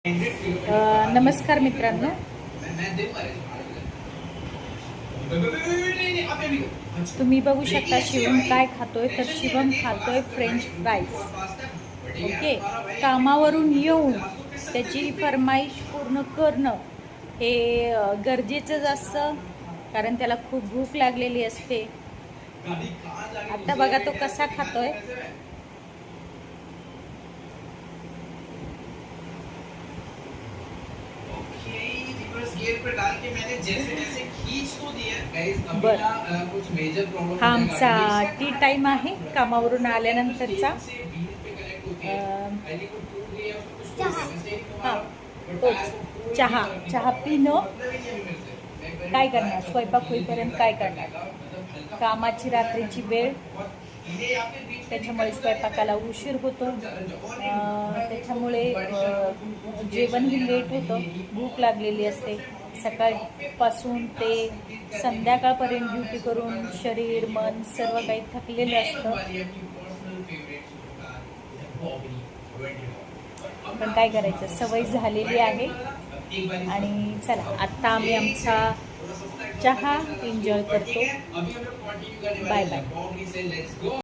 नमस्कार मित्रांनो, तुम्ही बघू शकता शिवम काय खातोय. तर शिवम खातोय फ्रेंच फ्राईज. ओके, कामावरून येऊन त्याची फरमाईश पूर्ण करणं हे गरजेचंच असतं, कारण त्याला खूप भूक लागलेली असते. आता बघा तो कसा खातोय. हा आमचा टी टाइम आहे कामावरून आल्यानंतरचा. चहा पिणं. काय करणार, स्वयंपाक होईपर्यंत काय करणार. कामाची रात्रीची वेळ, त्याच्यामुळे स्वयंपाकाला उशीर होतो. त्याच्यामुळे जेवणही लेट होतं. भूक लागलेली असते. सकाळपासून ते संध्याकाळपर्यंत ड्युटी करून शरीर मन सर्व काही थकलेलं असतं. पण काय करायचं, सवय झालेली आहे. आणि चला आत्ता आम्ही आमचा चहा एन्जॉय करतो. Bye bye.